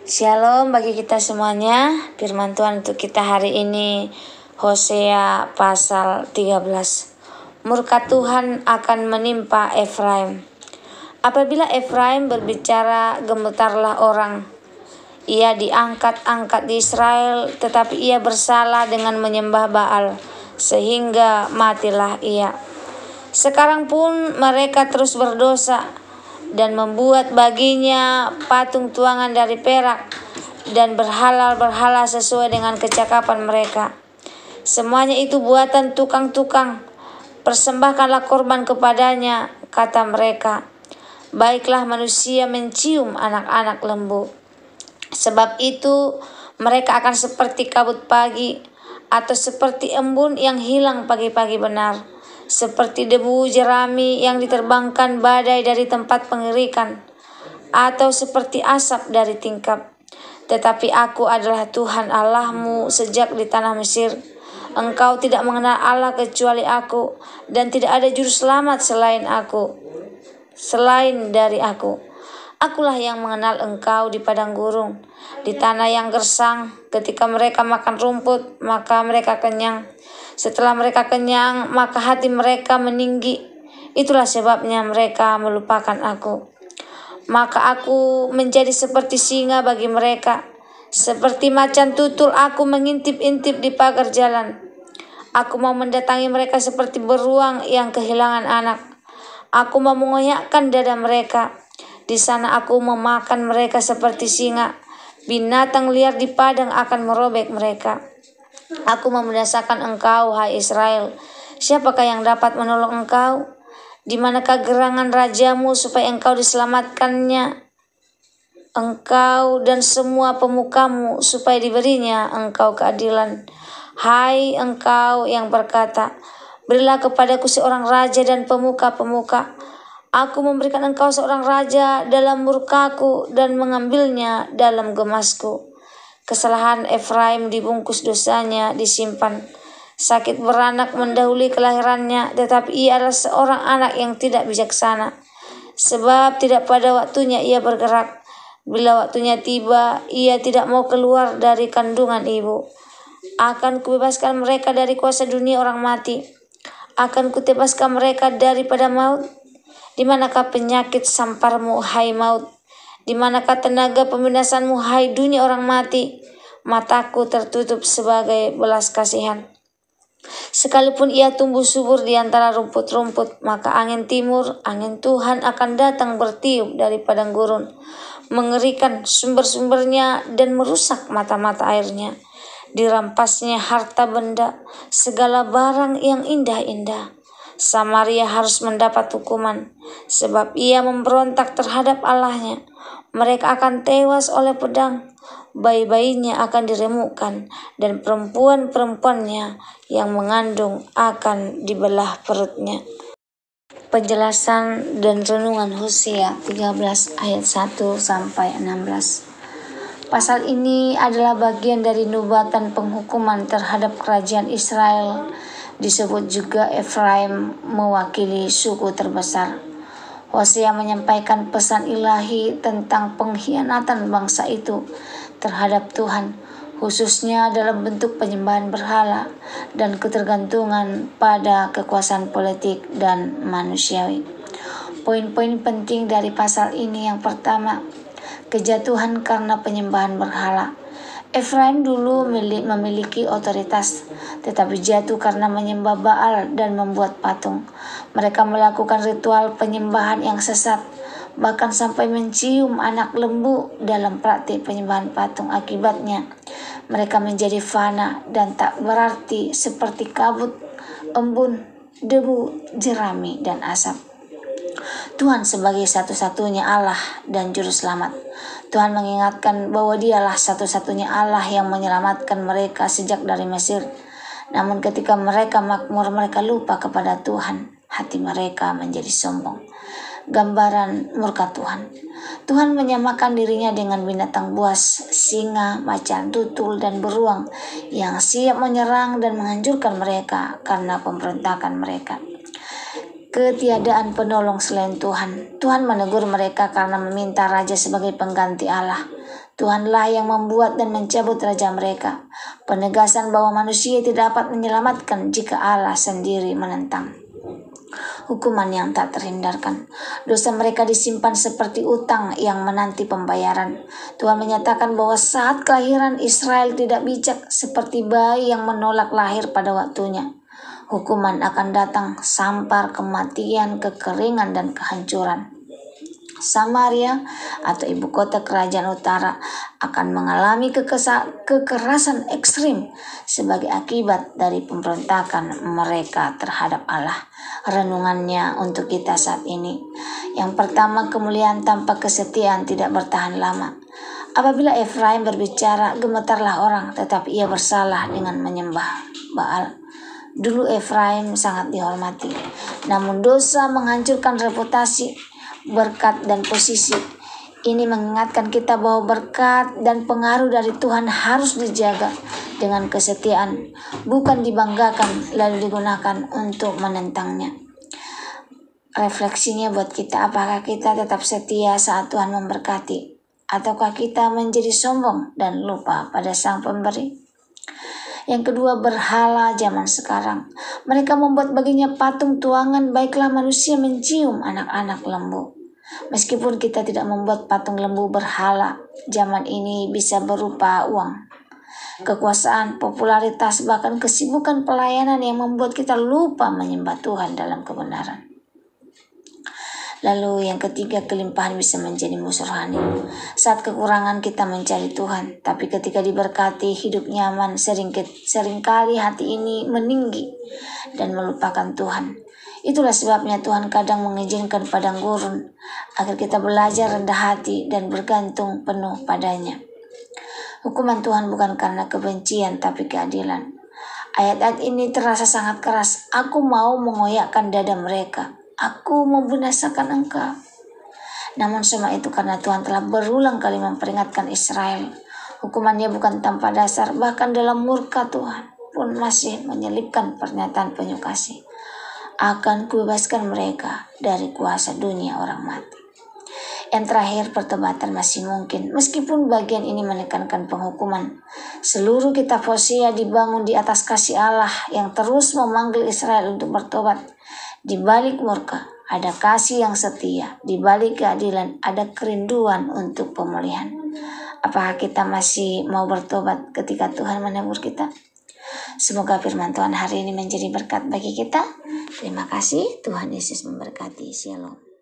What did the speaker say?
Shalom bagi kita semuanya. Firman Tuhan untuk kita hari ini Hosea pasal 13. Murka Tuhan akan menimpa Efraim. Apabila Efraim berbicara, gemetarlah orang. Ia diangkat-angkat di Israel, tetapi ia bersalah dengan menyembah Baal, sehingga matilah ia. Sekarang pun mereka terus berdosa dan membuat baginya patung tuangan dari perak dan berhala-berhala sesuai dengan kecakapan mereka. Semuanya itu buatan tukang-tukang. Persembahkanlah korban kepadanya, kata mereka. Baiklah manusia mencium anak-anak lembu. Sebab itu mereka akan seperti kabut pagi atau seperti embun yang hilang pagi-pagi benar. Seperti debu jerami yang diterbangkan badai dari tempat pengerikan, atau seperti asap dari tingkap. Tetapi aku adalah Tuhan Allahmu sejak di tanah Mesir. Engkau tidak mengenal Allah kecuali aku, dan tidak ada juru selamat selain dari aku. Akulah yang mengenal engkau di padang gurun, di tanah yang gersang. Ketika mereka makan rumput, maka mereka kenyang. Setelah mereka kenyang, maka hati mereka meninggi. Itulah sebabnya mereka melupakan aku. Maka aku menjadi seperti singa bagi mereka. Seperti macan tutul aku mengintip-intip di pagar jalan. Aku mau mendatangi mereka seperti beruang yang kehilangan anak. Aku mau mengoyakkan dada mereka. Di sana aku memakan mereka seperti singa. Binatang liar di padang akan merobek mereka. Aku membinasakan engkau, hai Israel. Siapakah yang dapat menolong engkau? Di manakah gerangan rajamu supaya engkau diselamatkannya? Engkau dan semua pemukamu supaya diberinya engkau keadilan. Hai engkau yang berkata, berilah kepadaku seorang raja dan pemuka-pemuka. Aku memberikan engkau seorang raja dalam murkaku dan mengambilnya dalam gemasku. Kesalahan Efraim dibungkus, dosanya disimpan. Sakit beranak mendahului kelahirannya, tetapi ia adalah seorang anak yang tidak bijaksana. Sebab tidak pada waktunya ia bergerak. Bila waktunya tiba, ia tidak mau keluar dari kandungan ibu. Akan kubebaskan mereka dari kuasa dunia orang mati. Akan kutebaskan mereka daripada maut. Di manakah penyakit samparmu, hai maut? Di manakah tenaga pembinasanmu, hai dunia orang mati? Mataku tertutup sebagai belas kasihan. Sekalipun ia tumbuh subur di antara rumput-rumput, maka angin timur, angin Tuhan akan datang bertiup dari padang gurun, mengerikan sumber-sumbernya dan merusak mata-mata airnya. Dirampasnya harta benda, segala barang yang indah-indah. Samaria harus mendapat hukuman, sebab ia memberontak terhadap Allahnya. Mereka akan tewas oleh pedang, bayi-bayinya akan diremukkan, dan perempuan-perempuannya yang mengandung akan dibelah perutnya. Penjelasan dan renungan Hosea 13 ayat 1 sampai 16. Pasal ini adalah bagian dari nubatan penghukuman terhadap kerajaan Israel. Disebut juga Efraim mewakili suku terbesar. Hosea menyampaikan pesan ilahi tentang pengkhianatan bangsa itu terhadap Tuhan, khususnya dalam bentuk penyembahan berhala dan ketergantungan pada kekuasaan politik dan manusiawi. Poin-poin penting dari pasal ini: yang pertama, kejatuhan karena penyembahan berhala. Efraim dulu memiliki otoritas, tetapi jatuh karena menyembah Baal dan membuat patung. Mereka melakukan ritual penyembahan yang sesat, bahkan sampai mencium anak lembu dalam praktik penyembahan patung. Akibatnya, mereka menjadi fana dan tak berarti seperti kabut, embun, debu, jerami, dan asap. Tuhan sebagai satu-satunya Allah dan Juru Selamat. Tuhan mengingatkan bahwa Dialah satu-satunya Allah yang menyelamatkan mereka sejak dari Mesir. Namun ketika mereka makmur, mereka lupa kepada Tuhan. Hati mereka menjadi sombong. Gambaran murka Tuhan. Tuhan menyamakan dirinya dengan binatang buas, singa, macan tutul, dan beruang yang siap menyerang dan menghancurkan mereka karena pemberontakan mereka. Ketiadaan penolong selain Tuhan. Tuhan menegur mereka karena meminta raja sebagai pengganti Allah. Tuhanlah yang membuat dan mencabut raja mereka. Penegasan bahwa manusia tidak dapat menyelamatkan jika Allah sendiri menentang. Hukuman yang tak terhindarkan. Dosa mereka disimpan seperti utang yang menanti pembayaran. Tuhan menyatakan bahwa saat kelahiran Israel tidak bijak seperti bayi yang menolak lahir pada waktunya. Hukuman akan datang, sampar, kematian, kekeringan, dan kehancuran. Samaria atau ibu kota kerajaan utara akan mengalami kekerasan ekstrim sebagai akibat dari pemberontakan mereka terhadap Allah. Renungannya untuk kita saat ini. Yang pertama, kemuliaan tanpa kesetiaan tidak bertahan lama. Apabila Efraim berbicara, gemetarlah orang, tetapi ia bersalah dengan menyembah Baal. Dulu Efraim sangat dihormati, namun dosa menghancurkan reputasi, berkat, dan posisi. Ini mengingatkan kita bahwa berkat dan pengaruh dari Tuhan harus dijaga dengan kesetiaan, bukan dibanggakan lalu digunakan untuk menentangnya. Refleksinya buat kita, apakah kita tetap setia saat Tuhan memberkati, ataukah kita menjadi sombong dan lupa pada Sang Pemberi? Yang kedua, berhala zaman sekarang. Mereka membuat baginya patung tuangan, baiklah manusia mencium anak-anak lembu. Meskipun kita tidak membuat patung lembu berhala, zaman ini bisa berupa uang, kekuasaan, popularitas, bahkan kesibukan pelayanan yang membuat kita lupa menyembah Tuhan dalam kebenaran. Lalu yang ketiga, kelimpahan bisa menjadi musuh rohani. Saat kekurangan kita mencari Tuhan, tapi ketika diberkati hidup nyaman, seringkali hati ini meninggi dan melupakan Tuhan. Itulah sebabnya Tuhan kadang mengizinkan padang gurun agar kita belajar rendah hati dan bergantung penuh padanya. Hukuman Tuhan bukan karena kebencian tapi keadilan. Ayat-ayat ini terasa sangat keras. Aku mau mengoyakkan dada mereka. Aku membinasakan engkau. Namun semua itu karena Tuhan telah berulang kali memperingatkan Israel. Hukumannya bukan tanpa dasar, bahkan dalam murka Tuhan pun masih menyelipkan pernyataan penuh kasih. Akan kubebaskan mereka dari kuasa dunia orang mati. Yang terakhir, pertobatan masih mungkin. Meskipun bagian ini menekankan penghukuman, seluruh kitab Hosea dibangun di atas kasih Allah yang terus memanggil Israel untuk bertobat. Di balik murka ada kasih yang setia, di balik keadilan ada kerinduan untuk pemulihan. Apakah kita masih mau bertobat ketika Tuhan menegur kita? Semoga firman Tuhan hari ini menjadi berkat bagi kita. Terima kasih, Tuhan Yesus memberkati. Shalom.